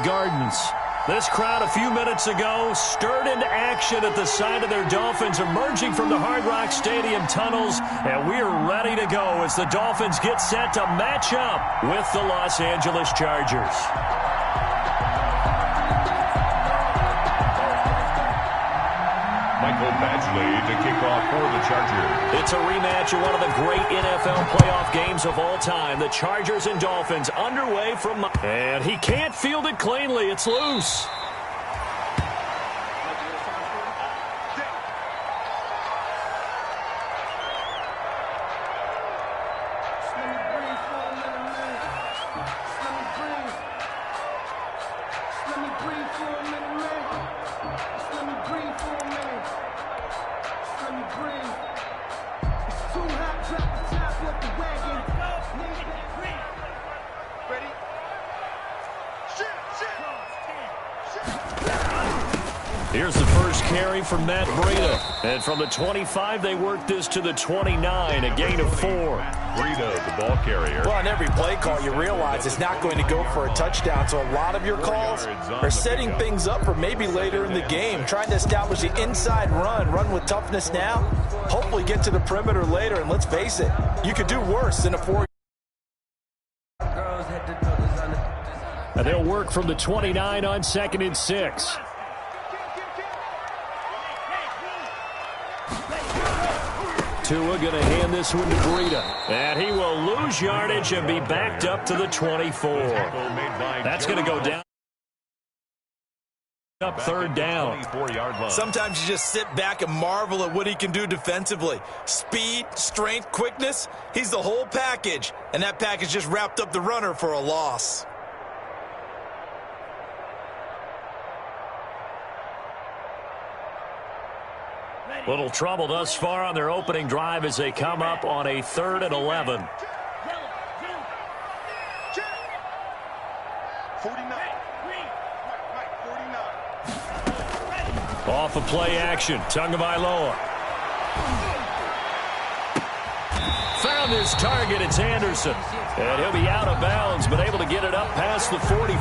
Gardens. This crowd a few minutes ago stirred into action at the side of their Dolphins emerging from the Hard Rock Stadium tunnels, and we're ready to go as the Dolphins get set to match up with the Los Angeles Chargers. To kick off for the Chargers. It's a rematch of one of the great NFL playoff games of all time. The Chargers and Dolphins underway from... And he can't field it cleanly. It's loose. Here's the first carry from Matt Breida. And from the 25, they work this to the 29, a gain of 4. Breida, the ball carrier. Well, on every play call, you realize it's not going to go for a touchdown. So a lot of your calls are setting things up for maybe later in the game, trying to establish the inside run with toughness now, hopefully get to the perimeter later. And let's face it, you could do worse than a 4. And they'll work from the 29 on 2nd and 6. Tua going to hand this one to Breida. And he will lose yardage and be backed up to the 24. That's going to go down. Up 3rd down. Sometimes you just sit back and marvel at what he can do defensively. Speed, strength, quickness. He's the whole package. And that package just wrapped up the runner for a loss. Little trouble thus far on their opening drive as they come up on a 3rd and 11. 49. Off of play action, Tagovailoa. Found his target, it's Anderson. And he'll be out of bounds, but able to get it up past the 45.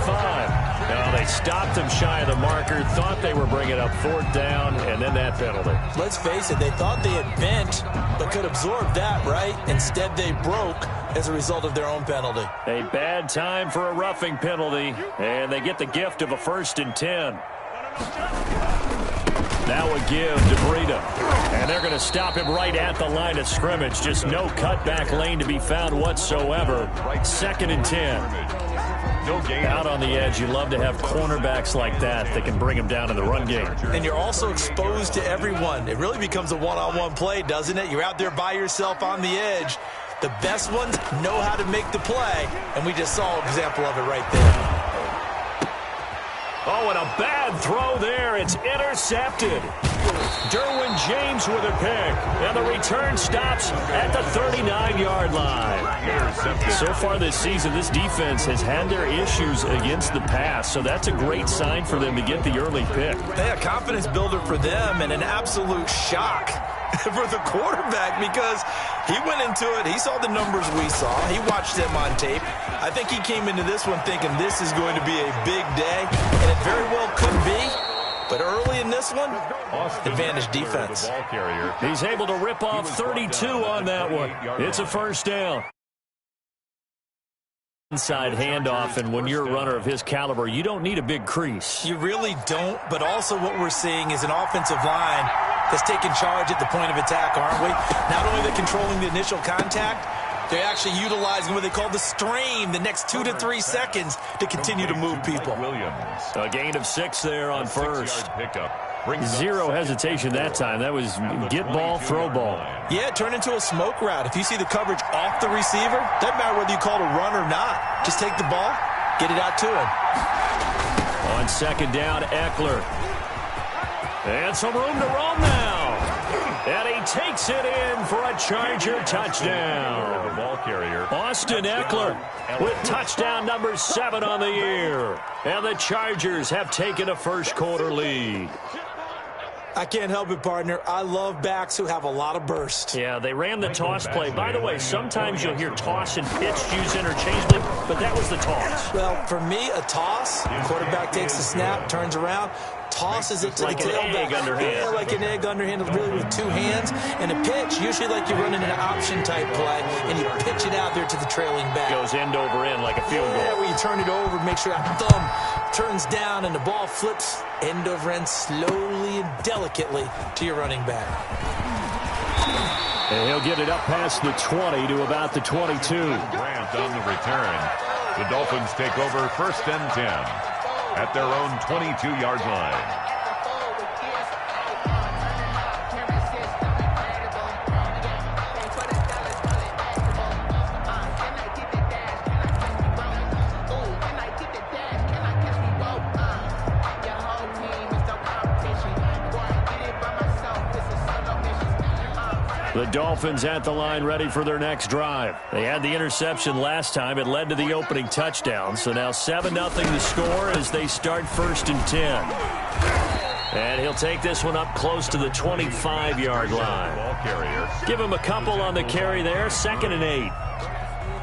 Now they stopped him shy of the marker, thought they were bringing up 4th down, and then that penalty. Let's face it, they thought they had bent, but could absorb that, right? Instead, they broke as a result of their own penalty. A bad time for a roughing penalty, and they get the gift of a 1st and 10. Now a give to Breida. And they're going to stop him right at the line of scrimmage. Just no cutback lane to be found whatsoever. 2nd and 10. Out on the edge, you love to have cornerbacks like that can bring him down in the run game. And you're also exposed to everyone. It really becomes a one-on-one play, doesn't it? You're out there by yourself on the edge. The best ones know how to make the play, and we just saw an example of it right there. Oh, and a bad throw there. It's intercepted. Derwin James with a pick. And the return stops at the 39-yard line. So far this season, this defense has had their issues against the pass, so that's a great sign for them to get the early pick. Hey, a confidence builder for them and an absolute shock for the quarterback because he went into it. He saw the numbers we saw. He watched them on tape. I think he came into this one thinking this is going to be a big day, and it very well could be. But early in this one, advantage defense. He's able to rip off 32 on that one. It's a 1st down. Inside handoff, and when you're a runner of his caliber, you don't need a big crease. You really don't, but also what we're seeing is an offensive line that's taking charge at the point of attack, aren't we? Not only they're controlling the initial contact, they're actually utilizing what they call the strain, the next 2 to 3 seconds to continue to move people. A gain of 6 there on 1st. Zero hesitation that time. That was get ball, throw ball. Yeah, it turned into a smoke route. If you see the coverage off the receiver, doesn't matter whether you call it a run or not. Just take the ball, get it out to him. On 2nd down, Eckler. And some room to roam now. And he takes it in for a Charger touchdown. The ball carrier, Austin Eckler with touchdown number 7 on the year. And the Chargers have taken a 1st quarter lead. I can't help it, partner. I love backs who have a lot of burst. Yeah, they ran the toss play. By the way, sometimes you'll hear toss and pitch used interchangeably, but that was the toss. Well, for me, a toss, quarterback takes the snap, turns around, tosses it to like the tailback. Yeah, like an egg underhand, really with two hands. And a pitch, usually like you're running an option-type play, and you pitch it out there to the trailing back. Goes end over end like a field goal. Yeah, where you turn it over, make sure that thumb turns down, and the ball flips end over end slowly and delicately to your running back. And he'll get it up past the 20 to about the 22. Grant on the return. The Dolphins take over 1st and 10 at their own 22-yard line. The Dolphins at the line ready for their next drive. They had the interception last time. It led to the opening touchdown. So now 7-0 the score as they start 1st and 10. And he'll take this one up close to the 25-yard line. Ball carrier. Give him a couple on the carry there. 2nd and 8.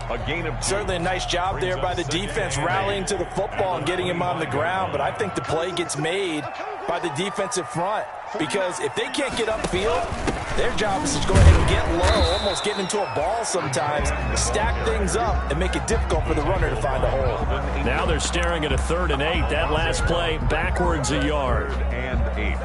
A gain of 2. Certainly a nice job there by the defense rallying to the football and getting him on the ground. But I think the play gets made by the defensive front. Because if they can't get upfield, their job is to go ahead and get low, almost get into a ball sometimes, stack things up, and make it difficult for the runner to find a hole. Now they're staring at a 3rd and 8. That last play backwards a yard. 3rd and 8.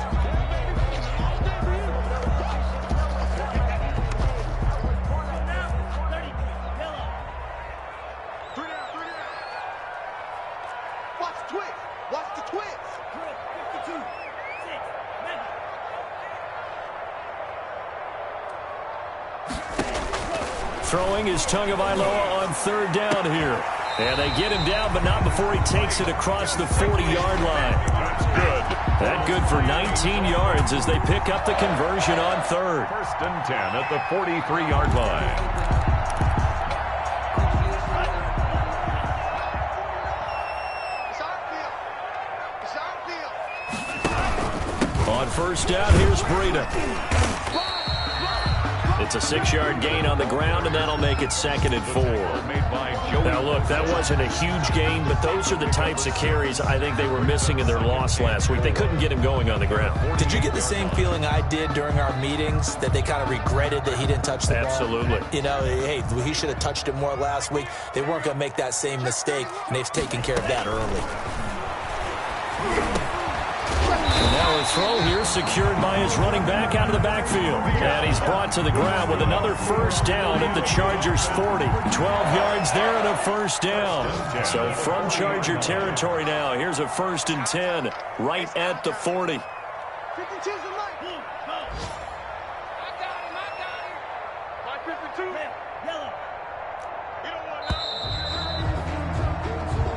Throwing is Tagovailoa on 3rd down here. And they get him down, but not before he takes it across the 40-yard line. That's good. That good for 19 yards as they pick up the conversion on 3rd. 1st and 10 at the 43-yard line. On 1st down, here's Breida. It's a 6-yard gain on the ground, and that'll make it 2nd and 4. Now, look, that wasn't a huge gain, but those are the types of carries I think they were missing in their loss last week. They couldn't get him going on the ground. Did you get the same feeling I did during our meetings, that they kind of regretted that he didn't touch the ball? Absolutely. You know, hey, he should have touched it more last week. They weren't going to make that same mistake, and they've taken care of that early. Now a throw here secured by his running back out of the backfield. And he's brought to the ground with another 1st down at the Chargers' 40. 12 yards there and a 1st down. So from Charger territory now, here's a 1st and 10 right at the 40.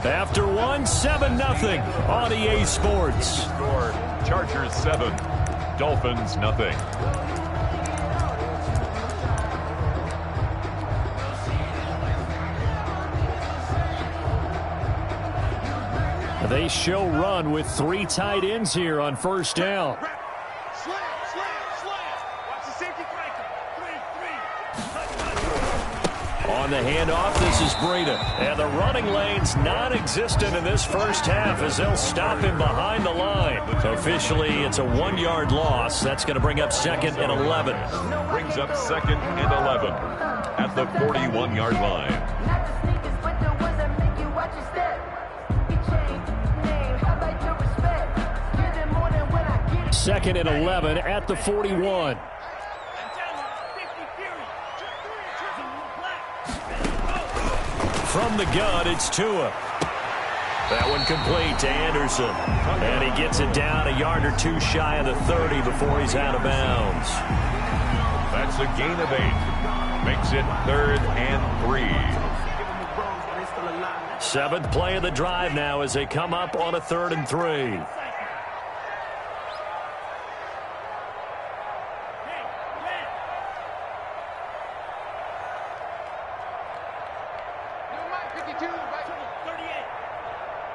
After one, 7-0 on EA Sports. Score, Chargers 7, Dolphins nothing. They show run with 3 tight ends here on 1st down. On the handoff, this is Breida. And the running lane's non-existent in this 1st half as they'll stop him behind the line. So officially, it's a 1-yard loss. That's going to bring up 2nd and 11. Brings up 2nd and 11 at the 41-yard line. 2nd and 11 at the 41. From the gun, it's Tua. That one complete to Anderson. And he gets it down a yard or 2 shy of the 30 before he's out of bounds. That's a gain of 8. Makes it 3rd and 3. 7th play of the drive now as they come up on a 3rd and 3.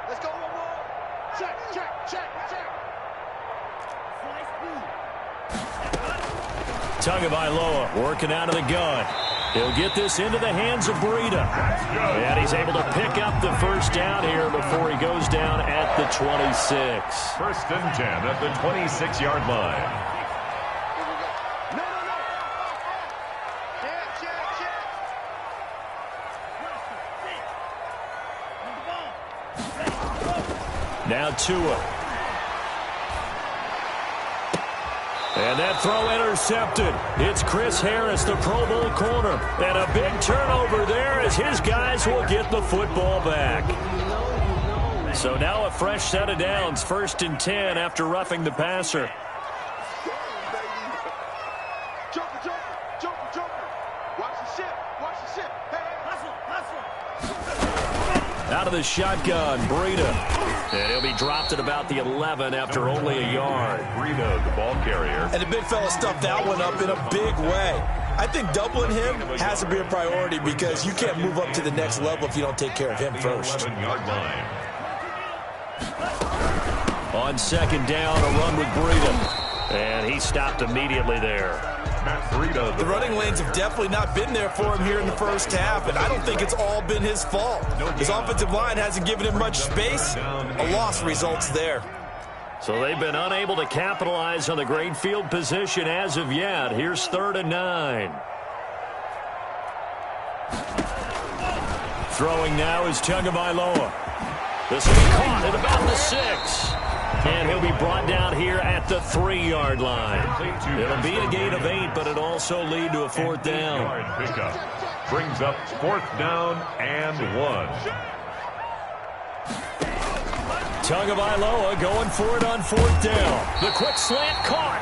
Let's go one more. Check. Slice B. Tagovailoa working out of the gun. He'll get this into the hands of Breida. And he's able to pick up the first down here before he goes down at the 26. First and 10 at the 26-yard line. Now Tua. And that throw intercepted. It's Chris Harris, the Pro Bowl corner. And a big turnover there as his guys will get the football back. So now a fresh set of downs, first and 10 after roughing the passer. Out of the shotgun, Breida. And he'll be dropped at about the 11 after only a yard. Breida, the ball carrier. And the big fella stuffed that one up in a big way. I think doubling him has to be a priority because you can't move up to the next level if you don't take care of him first. 11-yard line. On second down, a run with Breida. And he stopped immediately there. Breida, the running lanes have definitely not been there for him here in the first half, and I don't think it's all been his fault. His offensive line hasn't given him much space. A loss results there. So they've been unable to capitalize on the great field position as of yet. Here's 3rd and 9. Throwing now is Tagovailoa. This will be caught at about the 6. And he'll be brought down here at the 3-yard line. It'll be a gain of 8, but it'll also lead to a 4th down. Pickup brings up 4th down and 1. Tagovailoa going for it on 4th down. The quick slant caught.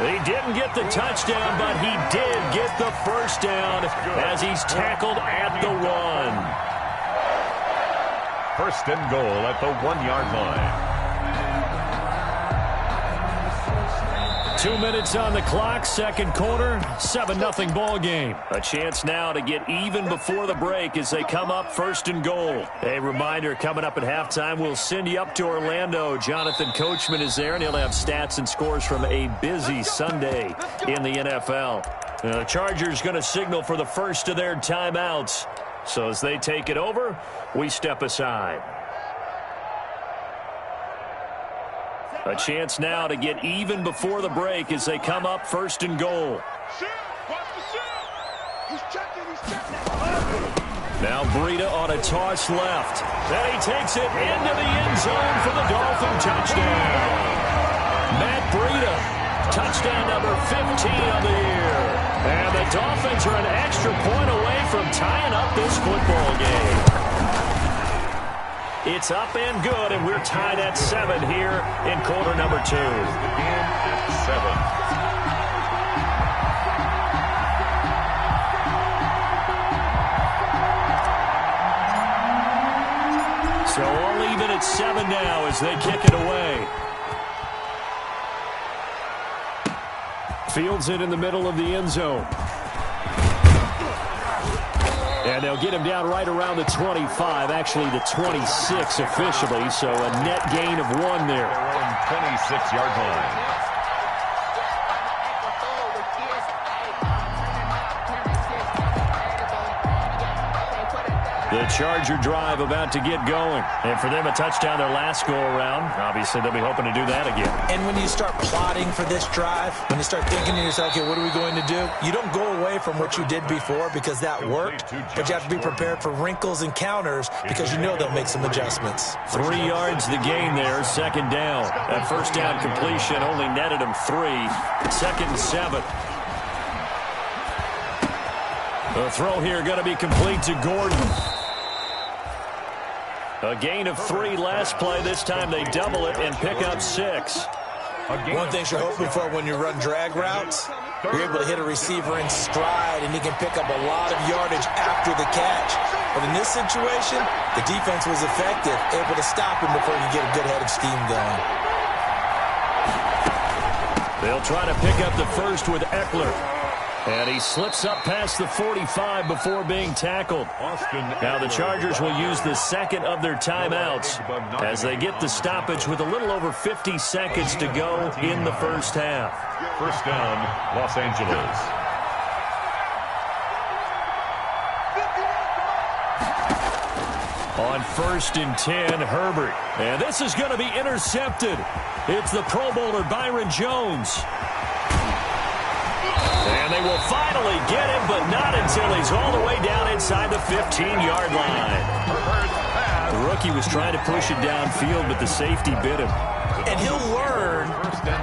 He didn't get the touchdown, but he did get the first down as he's tackled at the 1. First and goal at the 1-yard line. 2 minutes on the clock, second quarter, 7-0 ball game. A chance now to get even before the break as they come up 1st and goal. A reminder, coming up at halftime, we'll send you up to Orlando. Jonathan Coachman is there, and he'll have stats and scores from a busy Sunday in the NFL. The Chargers going to signal for the first of their timeouts. So as they take it over, we step aside. A chance now to get even before the break as they come up 1st and goal. Now Breida on a toss left. And he takes it into the end zone for the Dolphin touchdown. Matt Breida, touchdown number 15 on the year. And the Dolphins are an extra point away from tying up this football game. It's up and good, and we're tied at 7 here in quarter number 2. Again at 7. So all even at 7 now as they kick it away. Fields it in the middle of the end zone. And they'll get him down right around the 25, actually the 26 officially, so a net gain of 1 there. 26-yard line. The Charger drive about to get going. And for them, a touchdown their last go-around. Obviously, they'll be hoping to do that again. And when you start plotting for this drive, when you start thinking to yourself, okay, what are we going to do? You don't go away from what you did before because that worked, but you have to be prepared for wrinkles and counters because you know they'll make some adjustments. 3 yards the gain there, 2nd down. That first down completion only netted him 3. 2nd and 7. The throw here going to be complete to Gordon. A gain of 3 last play. This time they double it and pick up 6. One thing you're hoping for when you run drag routes, you're able to hit a receiver in stride, and he can pick up a lot of yardage after the catch. But in this situation, the defense was effective, able to stop him before he get a good head of steam going. They'll try to pick up the first with Eckler. And he slips up past the 45 before being tackled. Now the Chargers will use the second of their timeouts as they get the stoppage with a little over 50 seconds to go in the first half. First down, Los Angeles. On 1st and 10, Herbert. And this is going to be intercepted. It's the Pro Bowler Byron Jones. And they will finally get him, but not until he's all the way down inside the 15-yard line. The rookie was trying to push it downfield, but the safety bit him. And he'll learn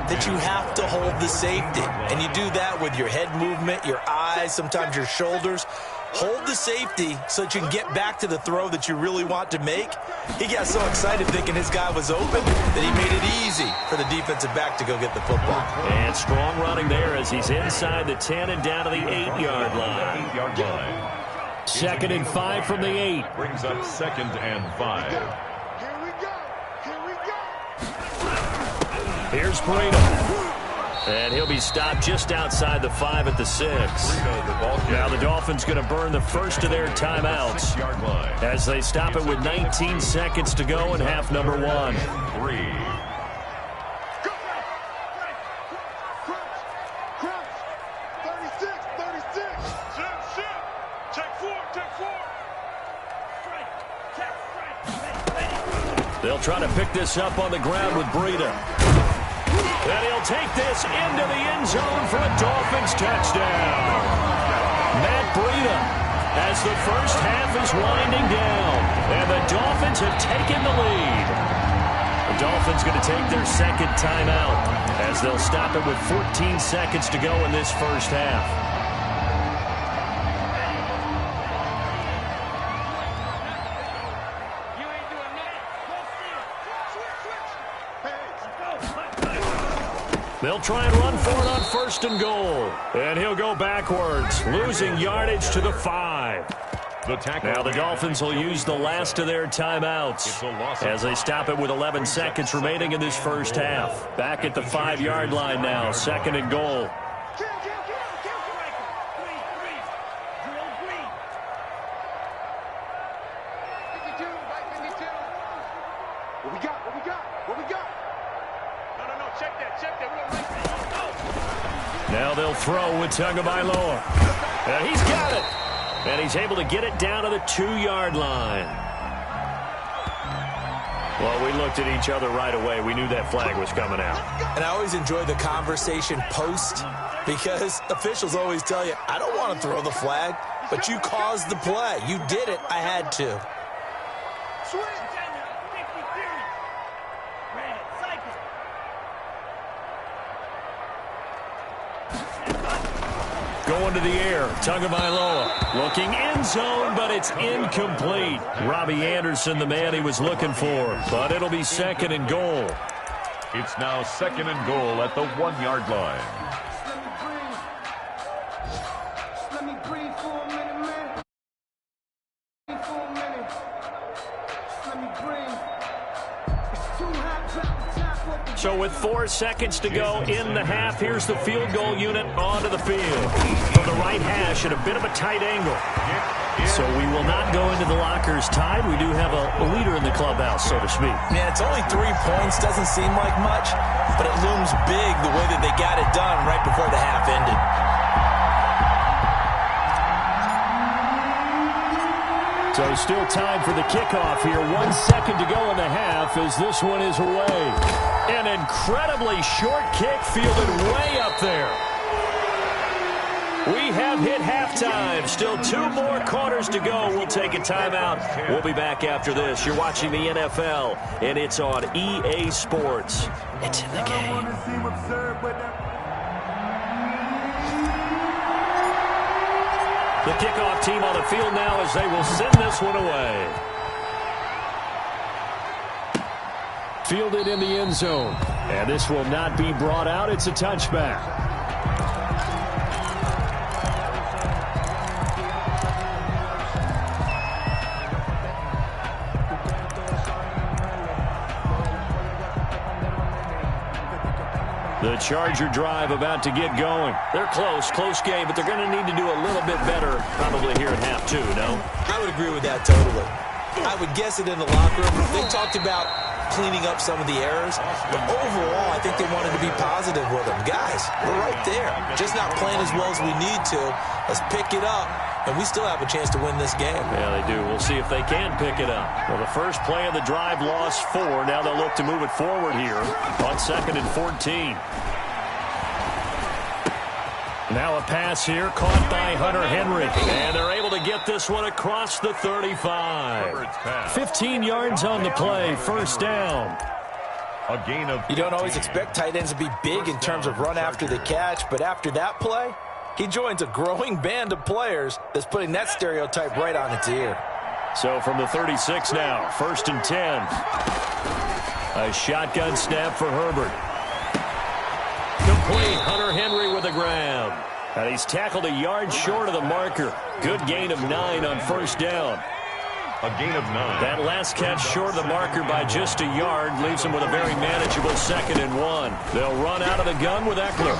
that you have to hold the safety. And you do that with your head movement, your eyes, sometimes your shoulders. Hold the safety so that you can get back to the throw that you really want to make. He got so excited thinking his guy was open that he made it easy for the defensive back to go get the football. And strong running there as he's inside the 10 and down to the 8-yard line. 8-yard line. 2nd and 5 from the 8. Brings up 2nd and 5. Here we go. Here we go. Here's Breda. And he'll be stopped just outside the 5 at the 6. Now the Dolphins going to burn the first of their timeouts as they stop it with 19 seconds to go in half number 1. 3. They'll try to pick this up on the ground with Breda. And he'll take this into the end zone for a Dolphins touchdown. Matt Breda as the first half is winding down. And the Dolphins have taken the lead. The Dolphins going to take their second timeout as they'll stop it with 14 seconds to go in this first half. They'll try and run for it on 1st and goal. And he'll go backwards, losing yardage to the 5. Now the Dolphins will use the last of their timeouts as they stop it with 11 seconds remaining in this first half. Back at the 5-yard line now, 2nd and goal. Now they'll throw with Tagovailoa. And he's got it. And he's able to get it down to the 2-yard line. Well, we looked at each other right away. We knew that flag was coming out. And I always enjoy the conversation post because officials always tell you, I don't want to throw the flag, but you caused the play. You did it. I had to. Going to the air, Tagovailoa looking end zone, but it's incomplete. Robbie Anderson, the man he was looking for, but it'll be 2nd and goal. It's now 2nd and goal at the 1-yard line. Let me breathe for a minute, man. For a minute. Let me breathe. It's too hot, drop the top off the... So with 4 seconds to go in the half, here's the field goal unit onto the field. From the right hash at a bit of a tight angle. So we will not go into the lockers tied. We do have a leader in the clubhouse, so to speak. Yeah, it's only 3 points. Doesn't seem like much, but it looms big the way that they got it done right before the half ended. So still time for the kickoff here. 1 second to go in the half as this one is away. An incredibly short kick fielded way up there. We have hit halftime. Still 2 more quarters to go. We'll take a timeout. We'll be back after this. You're watching the NFL, and it's on EA Sports. It's in the game. The kickoff team on the field now as they will send this one away. Fielded in the end zone. And this will not be brought out. It's a touchback. The Charger drive about to get going. They're close game, but they're going to need to do a little bit better probably here in half two, no? I would agree with that totally. I would guess it in the locker room. They talked about cleaning up some of the errors, but overall, I think they wanted to be positive with them. Guys, we're right there. Just not playing as well as we need to. Let's pick it up, and we still have a chance to win this game. Yeah, they do. We'll see if they can pick it up. Well, the first play of the drive lost 4. Now they'll look to move it forward here on 2nd and 14. Now a pass here caught by Hunter Henry. And they're able to get this one across the 35. 15 yards on the play. First down. A gain of... You don't always expect tight ends to be big in terms of run after the catch, but after that play, he joins a growing band of players that's putting that stereotype right on its ear. So from the 36 now, 1st and 10. A shotgun snap for Herbert. Complete. Hunter Henry with the ground. And he's tackled a yard short of the marker. Good gain of 9 on first down. A gain of 9. That last catch short of the marker by just a yard leaves him with a very manageable 2nd and 1. They'll run out of the gun with Eckler.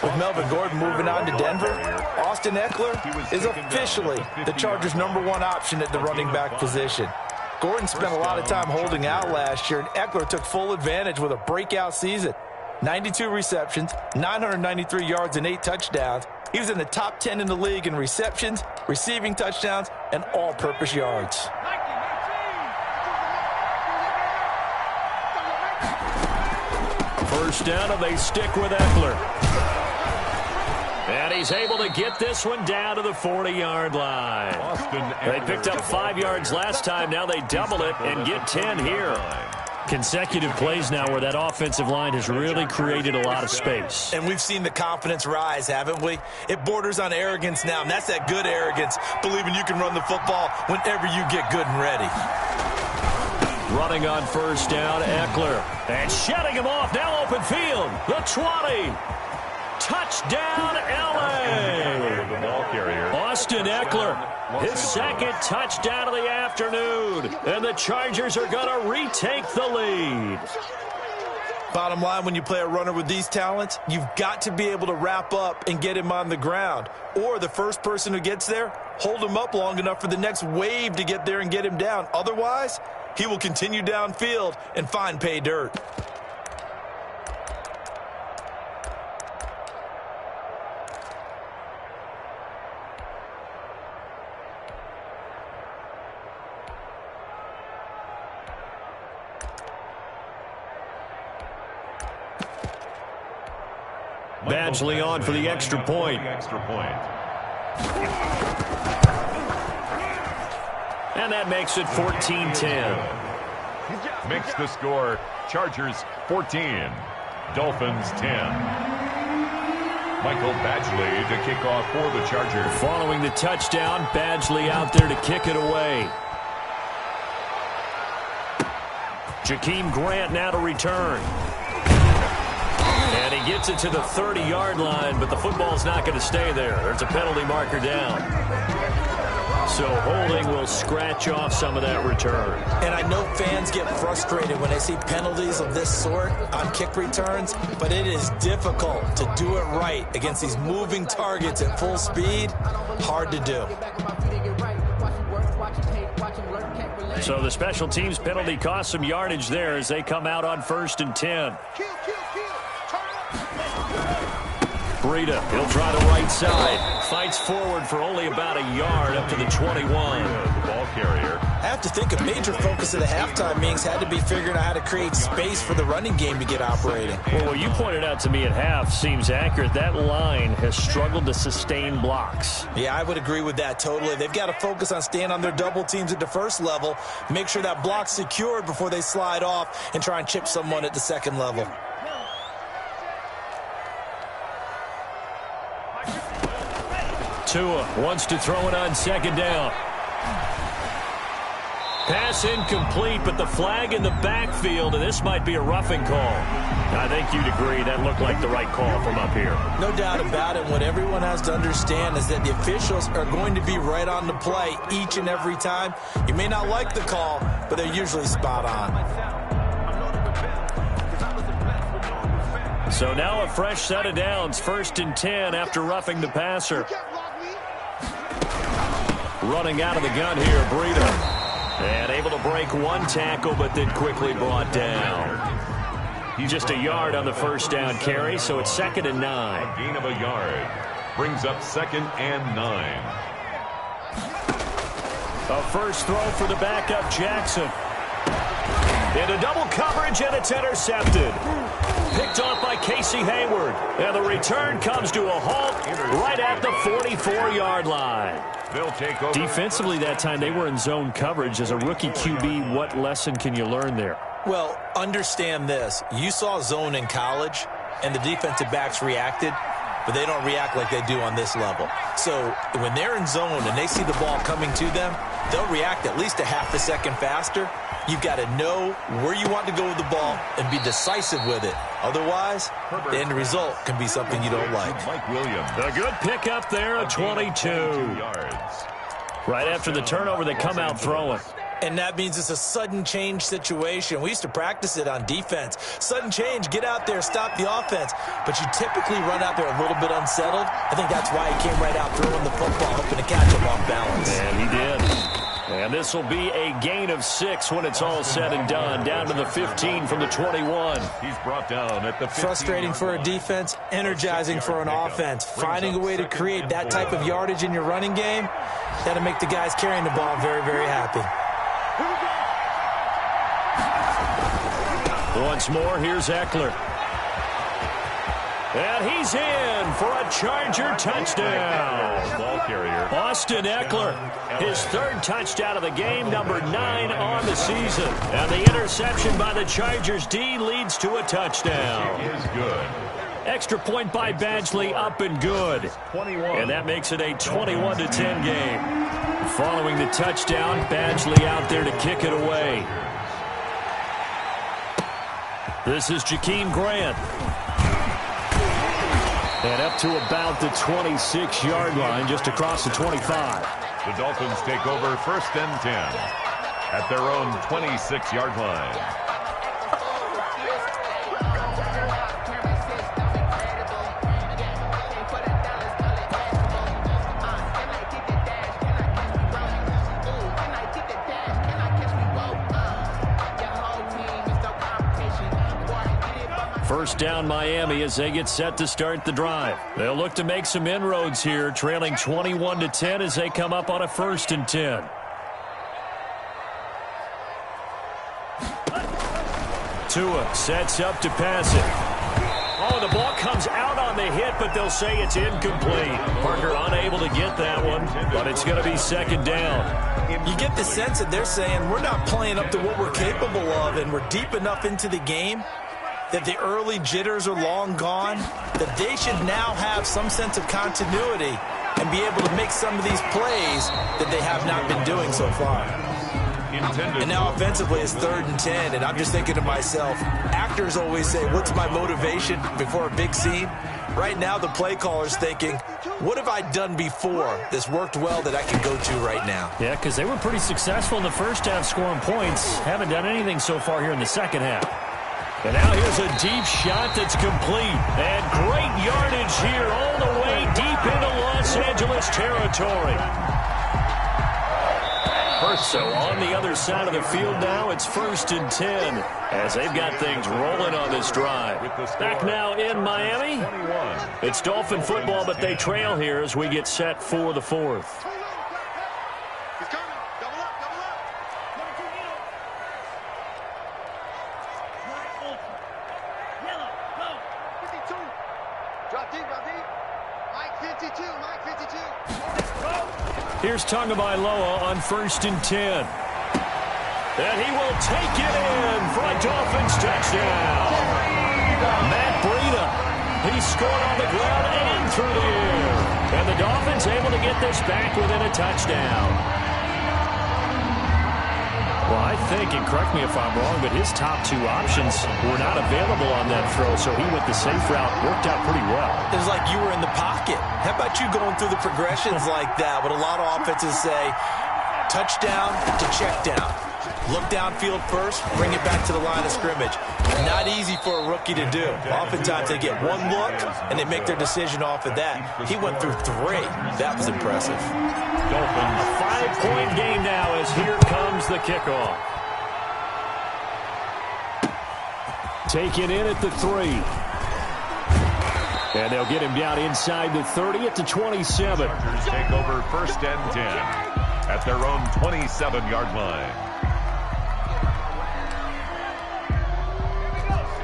With Melvin Gordon moving on to Denver, Austin Eckler is officially the Chargers' #1 option at the running back position. Gordon spent a lot of time holding out last year, and Eckler took full advantage with a breakout season. 92 receptions, 993 yards, and 8 touchdowns. He was in the top 10 in the league in receptions, receiving touchdowns, and all-purpose yards. First down, and they stick with Eckler. And he's able to get this one down to the 40-yard line. They picked up 5 yards last time. Now they double it and get 10 here. Consecutive plays now where that offensive line has really created a lot of space. And we've seen the confidence rise, haven't we? It borders on arrogance now, and that's that good arrogance, believing you can run the football whenever you get good and ready. Running on first down, Eckler. And shutting him off, now open field. The 20. Touchdown, L.A. The ball carrier. Austin Eckler, his 2nd touchdown of the afternoon. And the Chargers are going to retake the lead. Bottom line, when you play a runner with these talents, you've got to be able to wrap up and get him on the ground. Or the first person who gets there, hold him up long enough for the next wave to get there and get him down. Otherwise, he will continue downfield and find pay dirt. Badgley on for the extra point. And that makes it 14-10. Makes the score Chargers 14, Dolphins 10. Michael Badgley to kick off for the Chargers. Following the touchdown, Badgley out there to kick it away. Jakeem Grant now to return. And he gets it to the 30-yard line, but the football's not going to stay there. There's a penalty marker down. So holding will scratch off some of that return. And I know fans get frustrated when they see penalties of this sort on kick returns, but it is difficult to do it right against these moving targets at full speed. Hard to do. So the special teams penalty cost some yardage there as they come out on 1st and 10. Breida, he'll try the right side. Fights forward for only about a yard up to the 21. The ball carrier. I have to think a major focus of the halftime meetings had to be figuring out how to create space for the running game to get operating. Well, what you pointed out to me at half seems accurate. That line has struggled to sustain blocks. Yeah, I would agree with that totally. They've got to focus on staying on their double teams at the first level, make sure that block's secured before they slide off and try and chip someone at the second level. Tua wants to throw it on 2nd down. Pass incomplete, but the flag in the backfield, and this might be a roughing call. I think you'd agree that looked like the right call from up here. No doubt about it. What everyone has to understand is that the officials are going to be right on the play each and every time. You may not like the call, but they're usually spot on. So now a fresh set of downs, 1st and 10 after roughing the passer. Running out of the gun here, Breida. And able to break one tackle, but then quickly brought down. Just a yard on the first down carry, so it's 2nd and 9. A gain of a yard brings up 2nd and 9. A first throw for the backup, Jackson. Into double coverage, and it's intercepted. Picked off by Casey Hayward. And the return comes to a halt right at the 44-yard line. They'll take over. Defensively that time, they were in zone coverage. As a rookie QB, what lesson can you learn there? Well, understand this. You saw zone in college, and the defensive backs reacted, but they don't react like they do on this level. So when they're in zone and they see the ball coming to them, they'll react at least a half a second faster. You've got to know where you want to go with the ball and be decisive with it. Otherwise, the end result can be something you don't like. Mike Williams. A good pickup there, a 22. Right after the turnover, they come out throwing. And that means it's a sudden change situation. We used to practice it on defense. Sudden change, get out there, stop the offense. But you typically run out there a little bit unsettled. I think that's why he came right out throwing the football, hoping to catch him off balance. And he did. And this will be a gain of 6 when it's all said and done. Down to the 15 from the 21. He's brought down at the 15. Frustrating for a defense, energizing for an offense. Finding a way to create that type of yardage in your running game, that'll make the guys carrying the ball very, very happy. Once more, here's Eckler. And he's in for a Charger touchdown. Ball carrier. Austin Eckler, his 3rd touchdown of the game, number 9 on the season. And the interception by the Chargers D leads to a touchdown. It is good. Extra point by Badgley, up and good. 21. And that makes it a 21-10 game. Following the touchdown, Badgley out there to kick it away. This is Jakeem Grant. And up to about the 26-yard line, just across the 25. The Dolphins take over 1st and 10 at their own 26-yard line. First down Miami as they get set to start the drive. They'll look to make some inroads here, trailing 21-10 as they come up on a 1st and 10. Tua sets up to pass it. Oh, the ball comes out on the hit, but they'll say it's incomplete. Parker unable to get that one, but it's going to be 2nd down. You get the sense that they're saying we're not playing up to what we're capable of, and we're deep enough into the game that the early jitters are long gone, that they should now have some sense of continuity and be able to make some of these plays that they have not been doing so far. And now offensively it's 3rd and 10, and I'm just thinking to myself, actors always say, what's my motivation before a big scene? Right now the play caller's thinking, what have I done before that's worked well that I can go to right now? Yeah, because they were pretty successful in the first half scoring points. Haven't done anything so far here in the second half. And now here's a deep shot that's complete. And great yardage here all the way deep into Los Angeles territory. So on the other side of the field now, it's 1st and 10 as they've got things rolling on this drive. Back now in Miami, it's Dolphin football, but they trail here as we get set for the 4th. Here's Tagovailoa on 1st and 10. And he will take it in for a Dolphins touchdown. Matt Breida, he scored on the ground and through the air. And the Dolphins able to get this back within a touchdown. Well, I think, and correct me if I'm wrong, but his top 2 options were not available on that throw, so he went the safe route. Worked out pretty well. It was like you were in the pocket. How about you going through the progressions like that? What a lot of offenses say, touchdown to check down. Looked downfield first, bring it back to the line of scrimmage. Not easy for a rookie to do. Oftentimes they get one look, and they make their decision off of that. He went through 3. That was impressive. Dolphins. A 5-point game now as here comes the kickoff. Taken in at the 3. And they'll get him down inside the 30 at the 27. Chargers take over first and 10 at their own 27-yard line.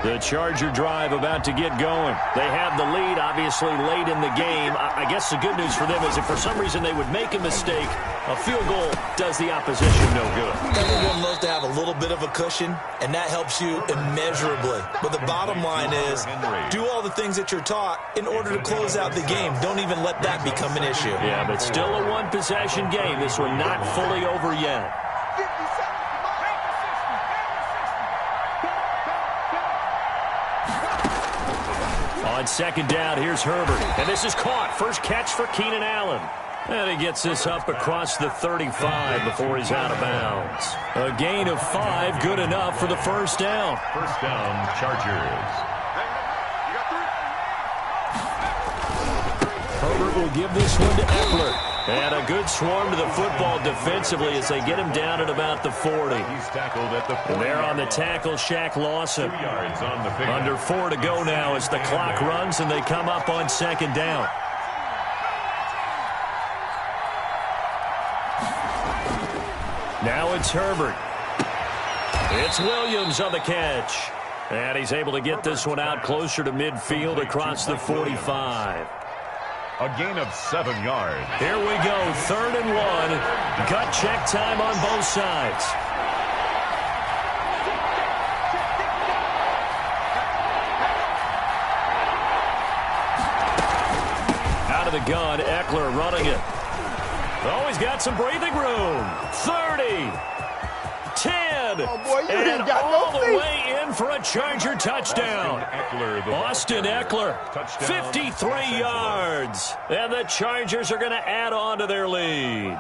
The Charger drive about to get going. They have the lead, obviously, late in the game. I guess the good news for them is if for some reason they would make a mistake, a field goal does the opposition no good. Everyone loves to have a little bit of a cushion, and that helps you immeasurably. But the bottom line is, do all the things that you're taught in order to close out the game. Don't even let that become an issue. Yeah, but still a one-possession game. This one not fully over yet. On second down, here's Herbert. And this is caught. First catch for Keenan Allen. And he gets this up across the 35 before he's out of bounds. A gain of 5, good enough for the first down. First down, Chargers. Herbert will give this one to Eckler. And a good swarm to the football defensively as they get him down at about the 40. He's tackled at the 40. And there on the tackle, Shaq Lawson. 2 yards on the pickup. Under 4 to go now as the clock runs and they come up on second down. Now it's Herbert. It's Williams on the catch. And he's able to get this one out closer to midfield across the 45. A gain of 7 yards. Here we go, 3rd and 1. Gut check time on both sides. Out of the gun, Eckler running it. Oh, he's got some breathing room. 30. 10. Oh, boy, you and ain't got all no the feet. way in for a Charger touchdown. Austin Eckler, 53 yards. And the Chargers are going to add on to their lead.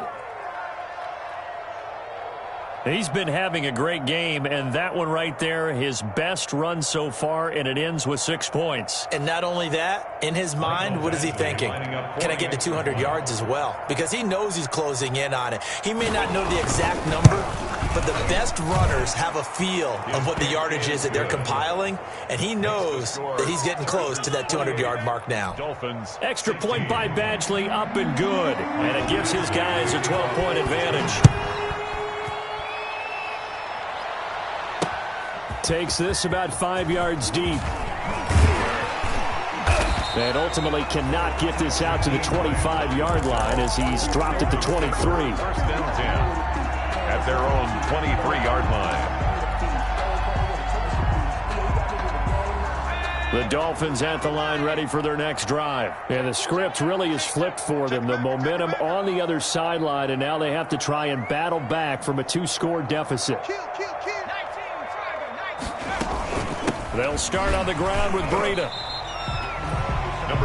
He's been having a great game, and that one right there, his best run so far, and it ends with 6 points. And not only that, in his mind, what is he thinking? Can I get to 200 yards as well? Because he knows he's closing in on it. He may not know the exact number, but the best runners have a feel of what the yardage is that they're compiling, and he knows that he's getting close to that 200-yard mark now. Dolphins. Extra point by Badgley, up and good. And it gives his guys a 12-point advantage. Takes this about 5 yards deep. And ultimately cannot get this out to the 25-yard line as he's dropped at the 23. First and 10 at their own 23-yard line. The Dolphins at the line ready for their next drive. And the script really is flipped for them. The momentum on the other sideline, and now they have to try and battle back from a 2-score deficit. They'll start on the ground with Breida.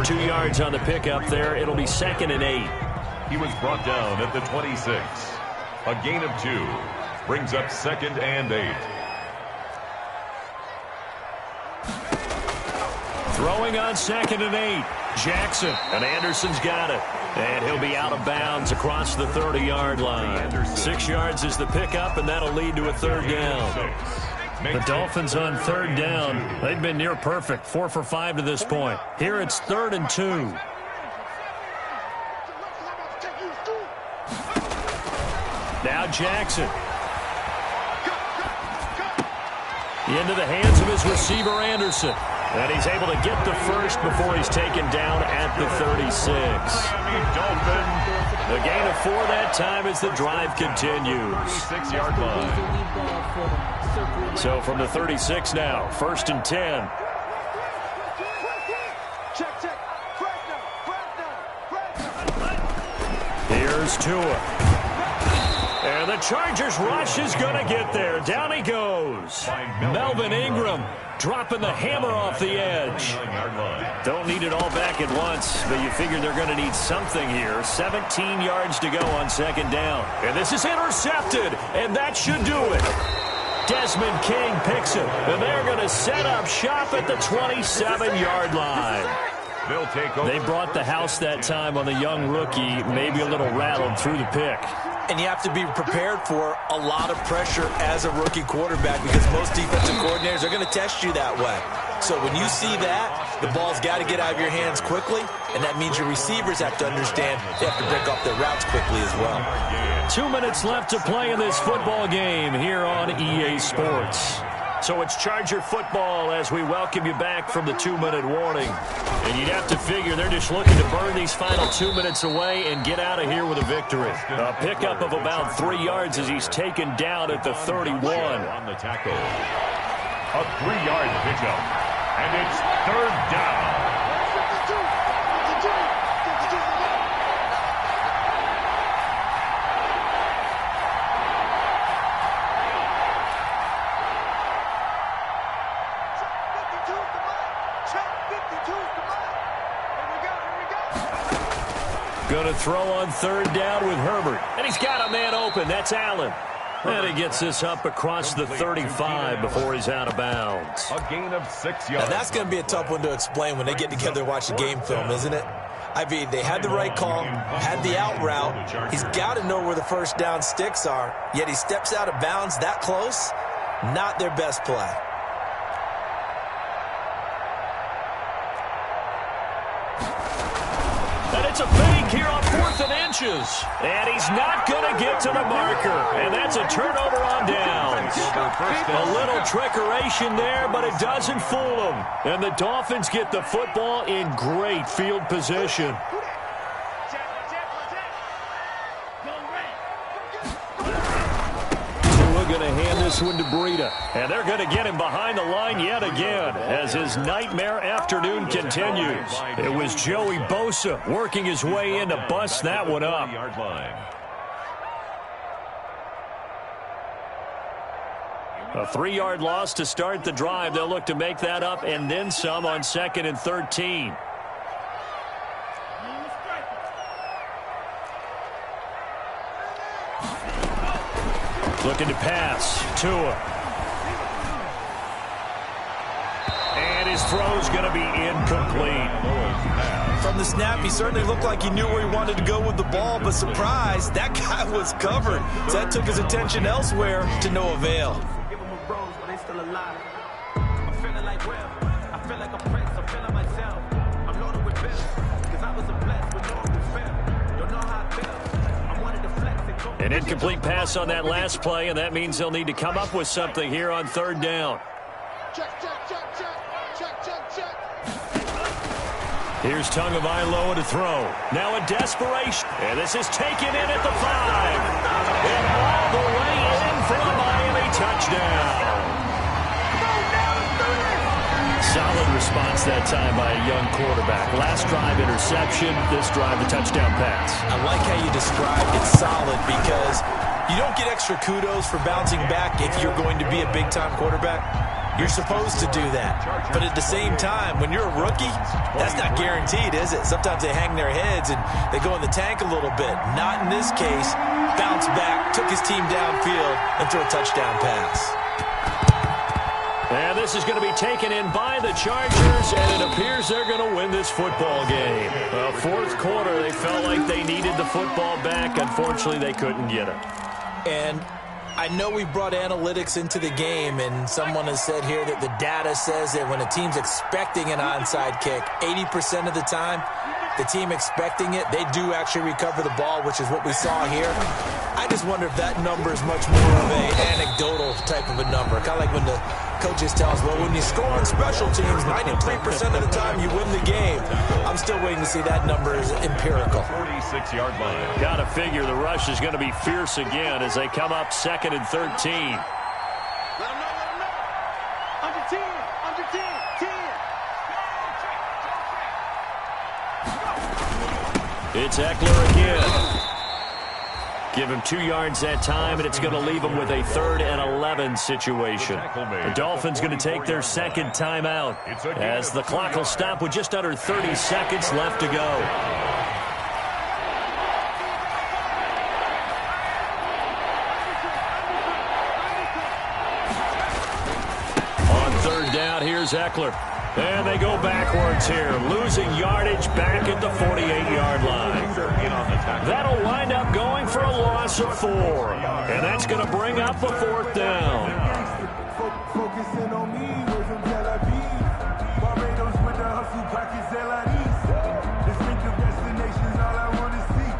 2 yards on the pickup there. It'll be 2nd and 8. He was brought down at the 26. A gain of 2 brings up 2nd and 8. Throwing on 2nd and 8. Jackson, and Anderson's got it. And he'll be out of bounds across the 30-yard line. 6 yards is the pickup, and that'll lead to a 3rd down. The Dolphins on 3rd down. They've been near perfect, 4 for 5 to this point. Here it's 3rd and 2. Now Jackson. Into the hands of his receiver, Anderson. And he's able to get the first before he's taken down at the 36. The gain of 4 that time as the drive continues. 6-yard line. So from the 36 now, 1st and 10. Here's Tua. And the Chargers rush is going to get there. Down he goes. Melvin Ingram dropping the hammer off the edge. Don't need it all back at once, but you figure they're going to need something here. 17 yards to go on 2nd down. And this is intercepted, and that should do it. Desmond King picks it, and they're going to set up shop at the 27-yard line. They'll take over. They brought the house that time on the young rookie, maybe a little rattled through the pick. And you have to be prepared for a lot of pressure as a rookie quarterback because most defensive coordinators are going to test you that way. So when you see that, the ball's got to get out of your hands quickly, and that means your receivers have to understand they have to break off their routes quickly as well. 2 minutes left to play in this football game here on EA Sports. So it's Charger football as we welcome you back from the 2-minute warning. And you'd have to figure they're just looking to burn these final 2 minutes away and get out of here with a victory. A pickup of about 3 yards as he's taken down at the 31. On the tackle. A 3-yard pickup. And it's third down. Going to throw on third down with Herbert. And he's got a man open. That's Allen. And he gets this up across the 35 before he's out of bounds. A gain of 6 yards. Now that's going to be a tough one to explain when they get together and watch the game film, isn't it? I mean, they had the right call, had the out route. He's got to know where the first down sticks are, yet he steps out of bounds that close. Not their best play. And it's a fake here on 4th and inches. And he's not going to get to the marker. And that's a turnover on downs. A little trickeration there, but it doesn't fool him. And the Dolphins get the football in great field position. Going to hand this one to Breida. And they're going to get him behind the line yet again as his nightmare afternoon continues. It was Joey Bosa working his way in to bust that one up. A 3-yard loss to start the drive. They'll look to make that up and then some on 2nd and 13. Looking to pass. Tua. And his throw's going to be incomplete. From the snap, he certainly looked like he knew where he wanted to go with the ball, but surprise, that guy was covered. So that took his attention elsewhere to no avail. An incomplete pass on that last play, and that means they'll need to come up with something here on third down. Here's Tagovailoa to throw. Now a desperation. And this is taken in at the 5. And all the way in for a Miami touchdown. Solid response that time by a young quarterback. Last drive interception, this drive the touchdown pass. I like how you described it solid because you don't get extra kudos for bouncing back if you're going to be a big-time quarterback. You're supposed to do that. But at the same time, when you're a rookie, that's not guaranteed, is it? Sometimes they hang their heads and they go in the tank a little bit. Not in this case. Bounce back, took his team downfield, and threw a touchdown pass. And this is going to be taken in by the Chargers, and it appears they're going to win this football game. Fourth quarter, they felt like they needed the football back. Unfortunately, they couldn't get it. And I know we brought analytics into the game, and someone has said here that the data says that when a team's expecting an onside kick, 80% of the time, the team expecting it, they do actually recover the ball, which is what we saw here. I just wonder if that number is much more of an anecdotal type of a number. Kind of like when the coaches tell us, well, when you score on special teams, 93% of the time you win the game. I'm still waiting to see that number is empirical. 46-yard line. Got to figure the rush is going to be fierce again as they come up 2nd and 13. Under 10, under 10, 10. It's Eckler again. Give him 2 yards that time, and it's going to leave him with a 3rd and 11 situation. The Dolphins going to take their second timeout as the clock will stop with just under 30 seconds left to go. down. Here's Eckler. And they go backwards here, losing yardage back at the 48-yard line. That'll wind up going for a loss of 4. And that's going to bring up a 4th down. Focusing on me, was in Tel Aviv. Barbados with the hustle, pockets LIDs. Distinctive destinations, all I want to see.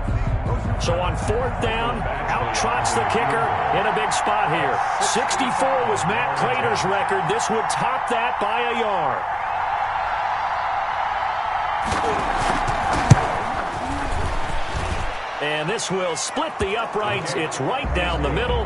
So on 4th down, out trots the kicker in a big spot here. 64 was Matt Prater's record. This would top that by a yard. And this will split the uprights. It's right down the middle.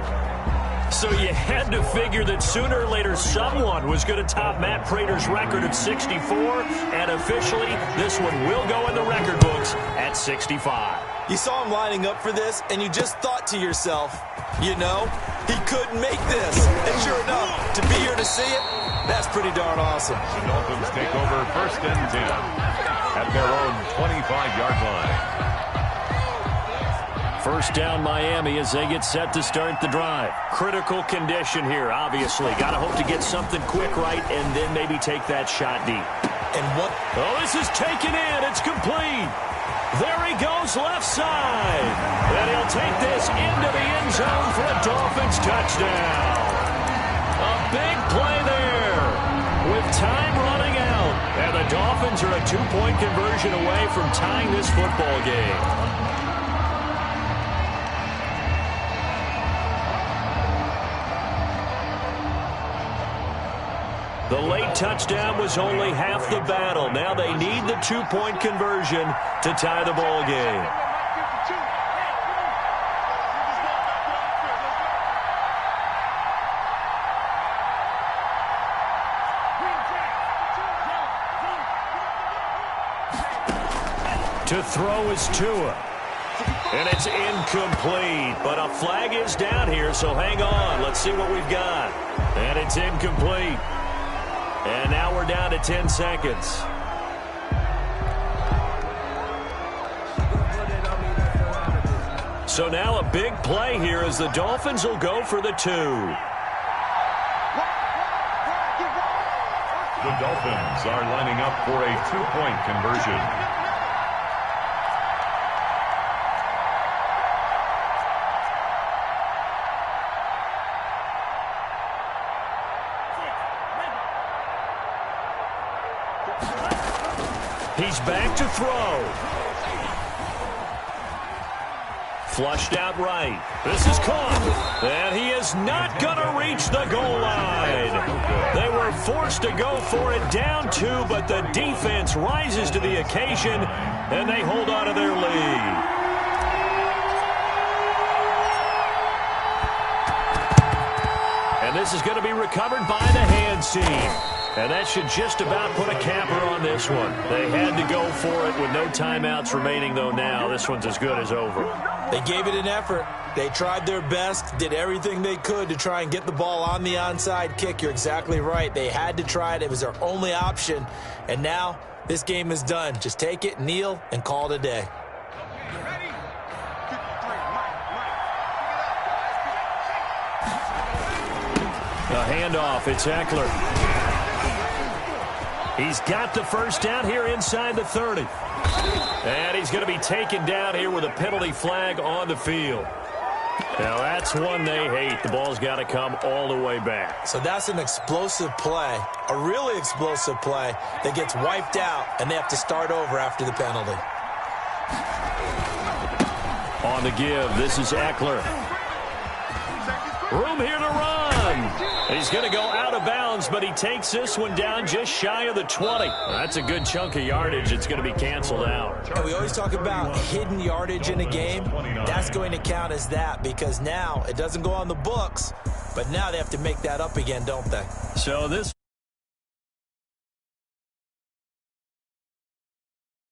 So you had to figure that sooner or later someone was going to top Matt Prater's record of 64. And officially, this one will go in the record books at 65. You saw him lining up for this, and you just thought to yourself, you know, he couldn't make this. And sure enough, to be here to see it, that's pretty darn awesome. The Dolphins take over 1st and 10 at their own 25-yard line. 1st down Miami as they get set to start the drive. Critical condition here, obviously. Got to hope to get something quick right and then maybe take that shot deep. And what? Oh, this is taken in. It's complete. There he goes left side. And he'll take this into the end zone for a Dolphins touchdown. A big play there with time running out. And the Dolphins are a 2-point conversion away from tying this football game. The late touchdown was only half the battle. Now they need the 2-point conversion to tie the ball game. To throw is Tua. And it's incomplete. But a flag is down here, so hang on. Let's see what we've got. And it's incomplete. And now we're down to 10 seconds. So now a big play here as the Dolphins will go for the 2. The Dolphins are lining up for a 2-point conversion. He's back to throw. Flushed out right. This is caught. And he is not going to reach the goal line. They were forced to go for it down 2, but the defense rises to the occasion, and they hold on to their lead. And this is going to be recovered by the hands team. And that should just about put a capper on this one. They had to go for it with no timeouts remaining, though now this one's as good as over. They gave it an effort. They tried their best, did everything they could to try and get the ball on the onside kick. You're exactly right. They had to try it. It was their only option. And now this game is done. Just take it, kneel, and call it a day. A handoff. It's Eckler. He's got the 1st down here inside the 30. And he's going to be taken down here with a penalty flag on the field. Now, that's one they hate. The ball's got to come all the way back. So that's an explosive play, a really explosive play that gets wiped out, and they have to start over after the penalty. On the give, this is Eckler. Room here to run. He's going to go out of bounds, but he takes this one down just shy of the 20. That's a good chunk of yardage. It's going to be canceled out. And we always talk about hidden yardage in a game. That's going to count as that because now it doesn't go on the books, but now they have to make that up again, don't they? So this